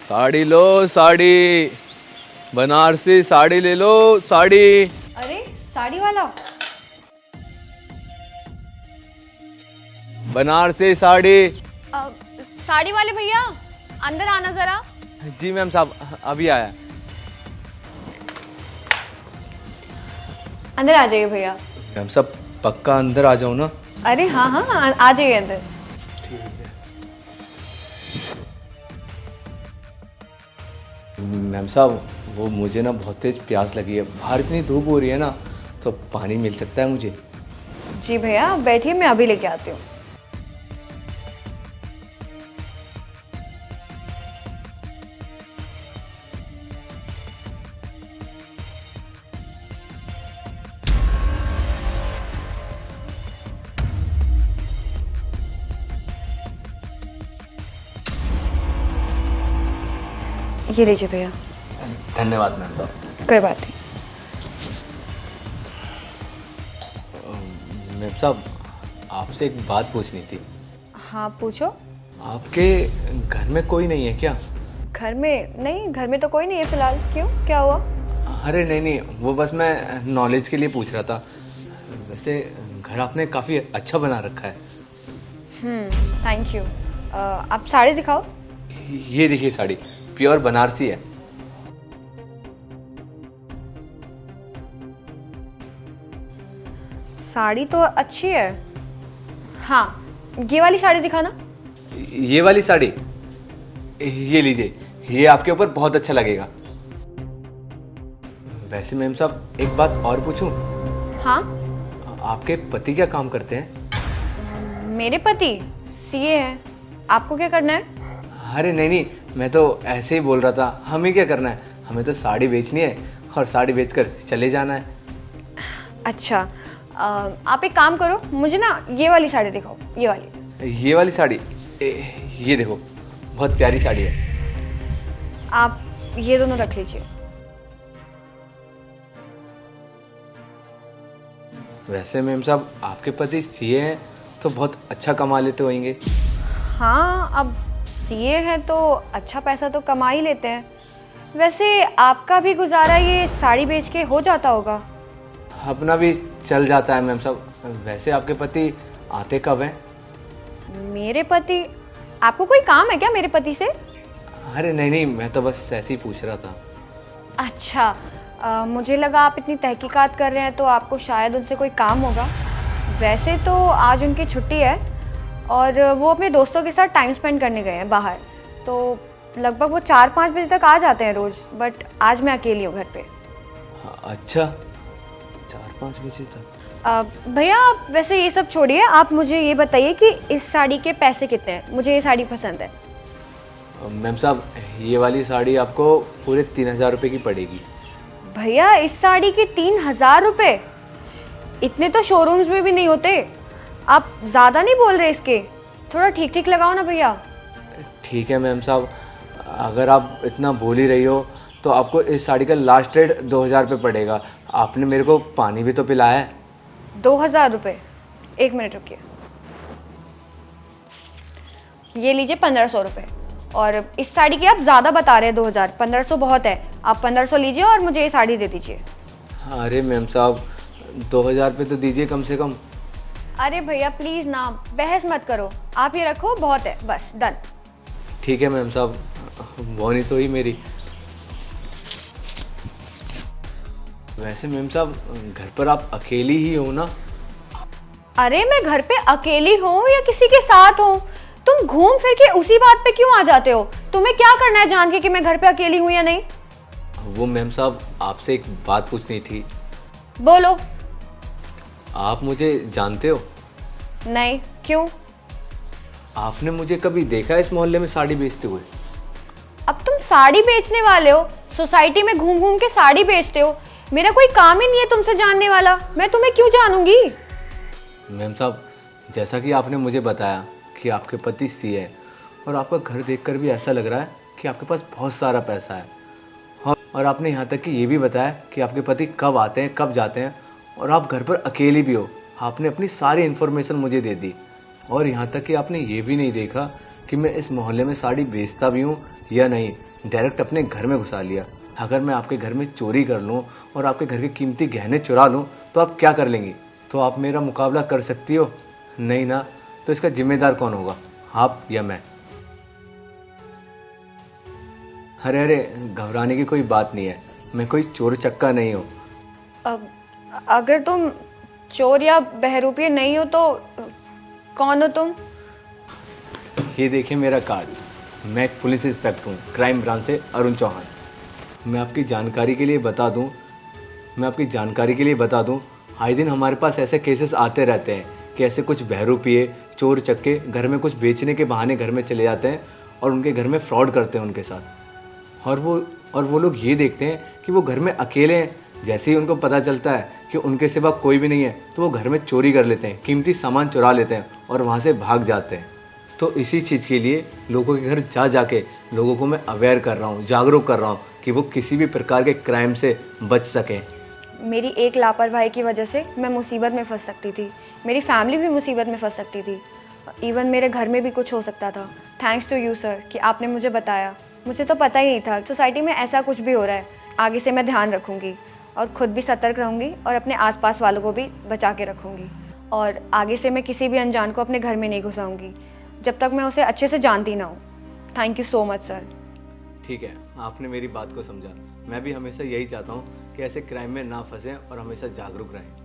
साड़ी लो साड़ी, बनारसी साड़ी ले लो साड़ी। अरे साड़ी वाला, बनारसी साड़ी। साड़ी वाले भैया अंदर आना जरा। जी मैम साहब अभी आया। अंदर आ जाइए भैया। मैम साहब पक्का अंदर आ जाऊँ ना? अरे हाँ हाँ आ जाइए अंदर। ठीक है। मैम साहब वो मुझे ना बहुत तेज प्यास लगी है, बाहर इतनी धूप हो रही है ना, तो पानी मिल सकता है मुझे? जी भैया आप बैठिए, मैं अभी लेके आती हूँ। ये लीजिए भैया। धन्यवाद मैम साहब। कोई बात नहीं। मैम साहब आपसे एक बात पूछनी थी। हाँ पूछो। आपके घर में कोई नहीं है क्या? घर में नहीं, घर में तो कोई नहीं है फिलहाल। क्यों, क्या हुआ? अरे नहीं नहीं, वो बस मैं नॉलेज के लिए पूछ रहा था। वैसे घर आपने काफ़ी अच्छा बना रखा है। Thank you. आप साड़ी दिखाओ। ये देखिए साड़ी प्योर बनारसी है। साड़ी तो अच्छी है। हाँ ये वाली साड़ी दिखाना। ये वाली साड़ी, ये लीजिए, ये आपके ऊपर बहुत अच्छा लगेगा। वैसे मैम साहब एक बात और पूछूं? हाँ आपके पति क्या काम करते हैं? मेरे पति सीए हैं। आपको क्या करना है? अरे नहीं नहीं, मैं तो ऐसे ही बोल रहा था। हमें क्या करना है, हमें तो साड़ी बेचनी है और साड़ी बेचकर चले जाना है। अच्छा आप एक काम करो, मुझे ना ये वाली साड़ी दिखाओ। ये वाली साड़ी, ये देखो बहुत प्यारी साड़ी है। आप ये दोनों रख लीजिए। वैसे मैम साहब आपके पति सीए हैं तो बहुत अच्छा कमा लेते होंगे। हाँ अब सीए हैं तो अच्छा पैसा तो कमा ही लेते हैं। वैसे आपका भी गुजारा ये साड़ी बेच के हो जाता होगा? अपना भी चल जाता है मैम साहब। वैसे आपके पति आते कब हैं? मेरे पति, आपको कोई काम है क्या मेरे पति से? अरे नहीं नहीं, मैं तो बस ऐसे ही पूछ रहा था। अच्छा मुझे लगा आप इतनी तहकीकात कर रहे हैं तो आपको शायद उनसे कोई काम होगा। वैसे तो आज उनकी छुट्टी है और वो अपने दोस्तों के साथ टाइम स्पेंड करने गए हैं बाहर, तो लगभग वो 4-5 बजे तक आ जाते हैं रोज़। बट आज मैं अकेली हूँ घर पे। अच्छा 4-5 बजे तक? भैया आप वैसे ये सब छोड़िए, आप मुझे ये बताइए कि इस साड़ी के पैसे कितने हैं? मुझे ये साड़ी पसंद है। मैम साहब ये वाली साड़ी आपको पूरे 3000 रुपये की पड़ेगी। भैया इस साड़ी के 3000 रुपये? इतने तो शोरूम्स में भी नहीं होते। आप ज़्यादा नहीं बोल रहे इसके? थोड़ा ठीक ठीक लगाओ ना भैया। ठीक है मैम साहब, अगर आप इतना बोल ही रही हो तो आपको इस साड़ी का लास्ट रेट 2000 रुपये पड़ेगा। आपने मेरे को पानी भी तो पिलाया है। 2000 रुपये? एक मिनट रुकिए, ये लीजिए 1500 रुपये। और इस साड़ी के आप ज़्यादा बता रहे हैं 2000, 1500 बहुत है। आप 1500 लीजिए और मुझे ये साड़ी दे दीजिए। अरे मैम साहब 2000 रुपये तो दीजिए कम से कम। अरे भैया प्लीज़ ना, बहस मत करो। आप ये रखो, बहुत है, बस डन। ठीक है मैम साहब, वो नहीं तो ही मेरी। वैसे मैम साहब घर पर आप अकेली ही हो ना? अरे मैं घर पे अकेली हूँ या किसी के साथ हूँ, तुम घूम फिर के उसी बात पे क्यों आ जाते हो? तुम्हें क्या करना है जान के कि मैं घर पे अकेली हूँ या नहीं? वो मैम साहब आपसे एक बात पूछनी थी। बोलो। आप मुझे जानते हो? नहीं, क्यों? आपने मुझे कभी देखा इस मोहल्ले में साड़ी बेचते हुए? अब तुम साड़ी बेचने वाले हो, सोसाइटी में घूम घूम के साड़ी बेचते हो। मेरा कोई काम ही नहीं है तुमसे जानने वाला, मैं तुम्हें क्यों जानूंगी? मैम साहब जैसा कि आपने मुझे बताया कि आपके पति सीए है और आपका घर देखकर भी ऐसा लग रहा है कि आपके पास बहुत सारा पैसा है, और आपने यहाँ तक कि ये भी बताया कि आपके पति कब आते हैं कब जाते हैं, और आप घर पर अकेली भी हो। आपने अपनी सारी इन्फॉर्मेशन मुझे दे दी, और यहाँ तक कि आपने ये भी नहीं देखा कि मैं इस मोहल्ले में साड़ी बेचता भी हूँ या नहीं। डायरेक्ट अपने घर में घुसा लिया। अगर मैं आपके घर में चोरी कर लूँ और आपके घर के कीमती गहने चुरा लूँ तो आप क्या कर लेंगी? तो आप मेरा मुकाबला कर सकती हो? नहीं ना। तो इसका जिम्मेदार कौन होगा, आप या मैं? अरे अरे, घबराने की कोई बात नहीं है, मैं कोई चोर चक्का नहीं हूँ। अब अगर तुम चोर या बहरूपी नहीं हो तो कौन हो तुम? ये देखिए मेरा कार्ड, मैं एक पुलिस इंस्पेक्टर हूँ, क्राइम ब्रांच से अरुण चौहान। मैं आपकी जानकारी के लिए बता दूँ, आए दिन हमारे पास ऐसे केसेस आते रहते हैं कि ऐसे कुछ बहरूपिए चोर चक्के घर में कुछ बेचने के बहाने घर में चले जाते हैं और उनके घर में फ्रॉड करते हैं उनके साथ। और वो लोग ये देखते हैं कि वो घर में अकेले हैं। जैसे ही उनको पता चलता है कि उनके सिवा कोई भी नहीं है तो वो घर में चोरी कर लेते हैं, कीमती सामान चुरा लेते हैं और वहाँ से भाग जाते हैं। तो इसी चीज़ के लिए लोगों के घर जाके लोगों को मैं अवेयर कर रहा हूँ, जागरूक कर रहा हूँ कि वो किसी भी प्रकार के क्राइम से बच सकें। मेरी एक लापरवाही की वजह से मैं मुसीबत में फंस सकती थी, मेरी फैमिली भी मुसीबत में फंस सकती थी, इवन मेरे घर में भी कुछ हो सकता था। थैंक्स टू यू सर कि आपने मुझे बताया। मुझे तो पता ही नहीं था सोसाइटी में ऐसा कुछ भी हो रहा है। आगे से मैं ध्यान रखूँगी और ख़ुद भी सतर्क रहूँगी और अपने आसपास वालों को भी बचा के रखूँगी। और आगे से मैं किसी भी अनजान को अपने घर में नहीं घुसाऊँगी जब तक मैं उसे अच्छे से जानती ना हूँ। Thank you so much sir. ठीक है, आपने मेरी बात को समझा। मैं भी हमेशा यही चाहता हूँ कि ऐसे क्राइम में ना फंसें और हमेशा जागरूक रहें।